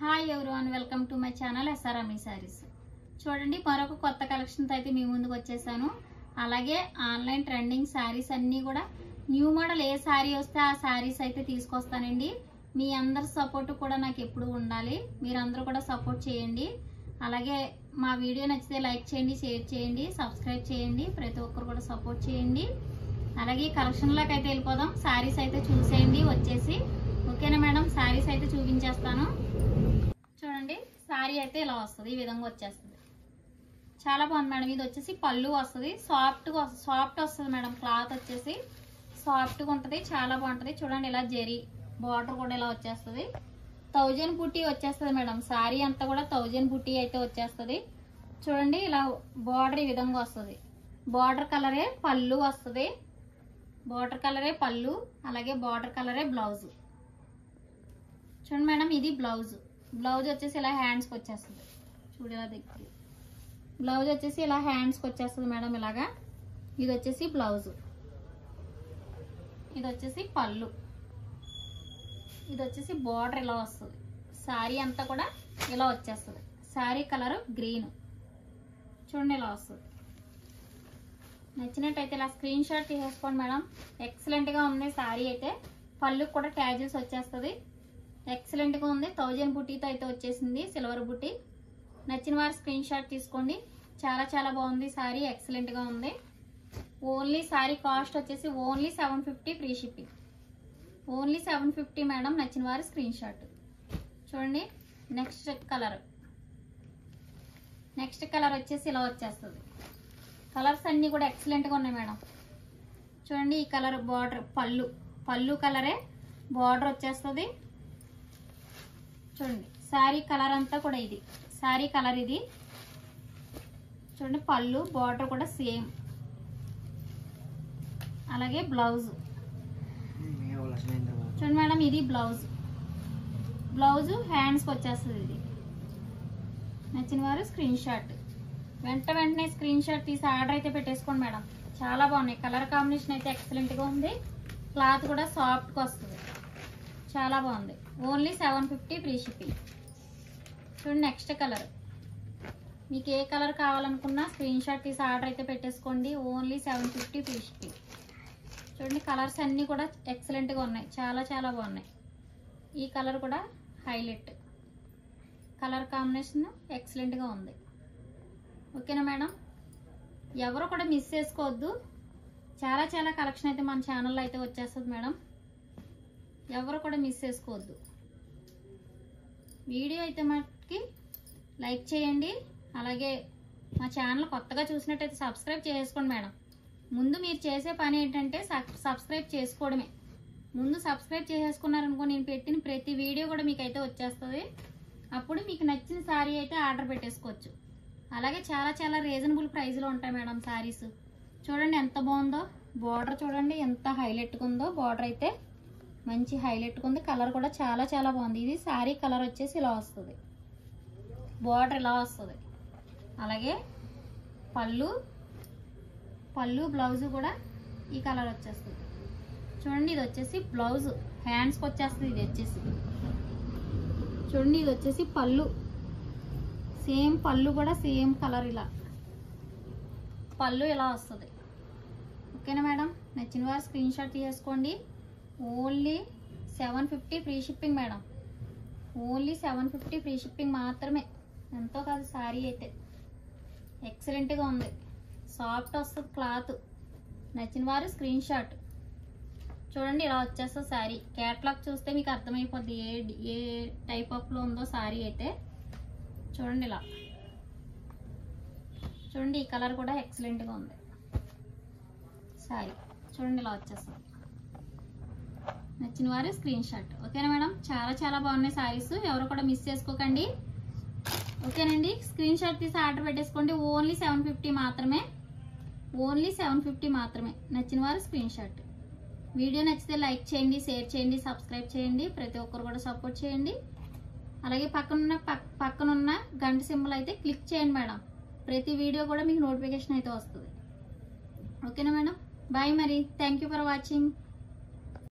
Hi everyone, welcome to my channel SRME saris. చూడండి, మరొక కొత్త కలెక్షన్తో అయితే మీ ముందుకు వచ్చేసాను. అలాగే ఆన్లైన్ ట్రెండింగ్ సారీస్ అన్నీ కూడా న్యూ మోడల్ ఏ సారీ వస్తే ఆ సారీస్ అయితే తీసుకొస్తానండి. మీ అందరి సపోర్ట్ కూడా నాకు ఎప్పుడు ఉండాలి. మీరందరూ కూడా సపోర్ట్ చేయండి. అలాగే మా వీడియో నచ్చితే లైక్ చేయండి, షేర్ చేయండి, సబ్స్క్రైబ్ చేయండి. ప్రతి ఒక్కరు కూడా సపోర్ట్ చేయండి. అలాగే కలెక్షన్లోకి అయితే వెళ్ళిపోదాం. సారీస్ అయితే చూసేయండి వచ్చేసి. ఓకేనా మేడం? సారీస్ అయితే చూపించేస్తాను. చూడండి, సారీ అయితే ఇలా వస్తుంది, ఈ విధంగా వచ్చేస్తుంది. చాలా బాగుంది మేడం. ఇది వచ్చేసి పళ్ళు వస్తుంది, సాఫ్ట్ వస్తుంది మేడం. క్లాత్ వచ్చేసి సాఫ్ట్గా ఉంటుంది, చాలా బాగుంటుంది. చూడండి, ఇలా జెరీ బార్డర్ కూడా ఇలా వచ్చేస్తుంది. 1000 బుట్టి వచ్చేస్తుంది మేడం. సారీ అంతా కూడా 1000 బుట్టి అయితే వచ్చేస్తుంది. చూడండి, ఇలా బార్డర్ ఈ విధంగా వస్తుంది. బార్డర్ కలరే పళ్ళు వస్తుంది. బార్డర్ కలరే పళ్ళు, అలాగే బార్డర్ కలరే బ్లౌజ్. చూడండి మేడం, ఇది బ్లౌజ్. బ్లౌజ్ వచ్చేసి ఇలా హ్యాండ్స్కి వచ్చేస్తుంది. చూడు, ఇలా దగ్గర బ్లౌజ్ వచ్చేసి ఇలా హ్యాండ్స్కి వచ్చేస్తుంది మేడం. ఇలాగా ఇది వచ్చేసి బ్లౌజ్, ఇది వచ్చేసి పళ్ళు, ఇది వచ్చేసి బార్డర్ ఇలా వస్తుంది. శారీ అంతా కూడా ఇలా వచ్చేస్తుంది. Sari colour green. చూడండి, ఇలా వస్తుంది. నచ్చినట్టయితే ఇలా స్క్రీన్ షాట్ తీసేసుకోండి మేడం. ఎక్సలెంట్గా ఉంది శారీ అయితే. పళ్ళుకి కూడా ట్యాజిల్స్ వచ్చేస్తుంది. ఎక్సలెంట్గా ఉంది. 1000 బుట్టీతో అయితే వచ్చేసింది, సిల్వర్ బుట్టి. నచ్చిన వారు స్క్రీన్ షాట్ తీసుకోండి. చాలా చాలా బాగుంది శారీ, ఎక్సలెంట్గా ఉంది. ఓన్లీ శారీ కాస్ట్ వచ్చేసి only 750 free shipping. Only 750 madam. నచ్చిన వారు స్క్రీన్ షాట్. చూడండి, నెక్స్ట్ కలర్ వచ్చేసి ఇలా వచ్చేస్తుంది. కలర్స్ అన్నీ కూడా ఎక్సలెంట్గా ఉన్నాయి మేడం. చూడండి, ఈ కలర్ బార్డర్ పళ్ళు కలరే బార్డర్ వచ్చేస్తుంది. చూడండి, శారీ కలర్ అంతా కూడా ఇది శారీ కలర్. ఇది చూడండి, పళ్ళు బార్డర్ కూడా సేమ్. అలాగే బ్లౌజ్ చూడండి మేడం, ఇది బ్లౌజ్ హ్యాండ్స్కి వచ్చేస్తుంది. ఇది నచ్చిన వారు స్క్రీన్ షాట్ వెంటనే స్క్రీన్ షాట్ తీసి ఆర్డర్ అయితే పెట్టేసుకోండి మేడం. చాలా బాగున్నాయి. కలర్ కాంబినేషన్ అయితే ఎక్సలెంట్గా ఉంది. క్లాత్ కూడా సాఫ్ట్గా వస్తుంది, చాలా బాగుంది. Only 750 free shipping. చూడండి, నెక్స్ట్ కలర్. మీకు ఏ కలర్ కావాలనుకున్నా స్క్రీన్ షాట్ తీసి ఆర్డర్ అయితే పెట్టేసుకోండి. Only 750 free shipping. చూడండి, కలర్స్ అన్నీ కూడా ఎక్సలెంట్గా ఉన్నాయి, చాలా చాలా బాగున్నాయి. ఈ కలర్ కూడా హైలైట్. కలర్ కాంబినేషన్ ఎక్సలెంట్గా ఉంది. ఓకేనా మేడం? ఎవరు కూడా మిస్ చేసుకోవద్దు. చాలా చాలా కలెక్షన్ అయితే మన ఛానల్లో అయితే వచ్చేస్తుంది మేడం. ఎవరు కూడా మిస్ చేసుకోవద్దు. వీడియో అయితే మనకి లైక్ చేయండి. అలాగే మా ఛానల్ కొత్తగా చూసినట్టయితే సబ్స్క్రైబ్ చేసుకోండి మేడం. ముందు మీరు చేసే పని ఏంటంటే సబ్స్క్రైబ్ చేసుకోవడమే. ముందు సబ్స్క్రైబ్ చేసేసుకున్నారనుకో, నేను పెట్టిన ప్రతి వీడియో కూడా మీకు అయితే వచ్చేస్తుంది. అప్పుడు మీకు నచ్చిన శారీ అయితే ఆర్డర్ పెట్టేసుకోవచ్చు. అలాగే చాలా చాలా రీజనబుల్ ప్రైస్లో ఉంటాయి మేడం శారీస్. చూడండి ఎంత బాగుందో. బార్డర్ చూడండి ఎంత హైలైట్గా ఉందో. బార్డర్ అయితే మంచి హైలైట్గా ఉంది. కలర్ కూడా చాలా చాలా బాగుంది. ఇది శారీ కలర్ వచ్చేసి ఇలా వస్తుంది. బార్డర్ ఇలా వస్తుంది. అలాగే పళ్ళు బ్లౌజ్ కూడా ఈ కలర్ వచ్చేస్తుంది. చూడండి, ఇది వచ్చేసి బ్లౌజ్ హ్యాండ్స్కి వచ్చేస్తుంది. ఇది వచ్చేసి చూడండి, ఇది వచ్చేసి పళ్ళు. సేమ్ పళ్ళు కూడా సేమ్ కలర్. ఇలా పళ్ళు ఇలా వస్తుంది. ఓకేనా మేడం? నచ్చిన వారు స్క్రీన్ షాట్ తీసుకోండి. Only 750 free shipping madam. Only 750 free shipping మాత్రమే. ఎంతో కాదు. శారీ అయితే ఎక్సలెంట్గా ఉంది. సాఫ్ట్ వస్తుంది క్లాత్. నచ్చిన వారు స్క్రీన్ షాట్. చూడండి, ఇలా వచ్చేస్తుంది శారీ. క్యాట్లాగ్ చూస్తే మీకు అర్థమైపోద్ది ఏ టైప్ ఆఫ్లో ఉందో శారీ అయితే. చూడండి, ఇలా చూడండి. ఈ కలర్ కూడా ఎక్సలెంట్గా ఉంది శారీ. చూడండి, ఇలా వచ్చేస్తుంది. నచ్చిన వారు స్క్రీన్ షాట్. ఓకేనా మేడం? చాలా చాలా బాగున్నాయి శారీస్. ఎవరు కూడా మిస్ చేసుకోకండి. ఓకేనండి? స్క్రీన్ షాట్ తీసి ఆర్డర్ పెట్టేసుకోండి. ఓన్లీ 750 మాత్రమే. ఓన్లీ 750 మాత్రమే. నచ్చిన వారు స్క్రీన్ షాట్. వీడియో నచ్చితే లైక్ చేయండి, షేర్ చేయండి, సబ్స్క్రైబ్ చేయండి. ప్రతి ఒక్కరు కూడా సపోర్ట్ చేయండి. అలాగే పక్కనున్న గంట సింబల్ అయితే క్లిక్ చేయండి మేడం. ప్రతి వీడియో కూడా మీకు నోటిఫికేషన్ అయితే వస్తుంది. ఓకేనా మేడం? బాయ్ మరి. Thank you for watching.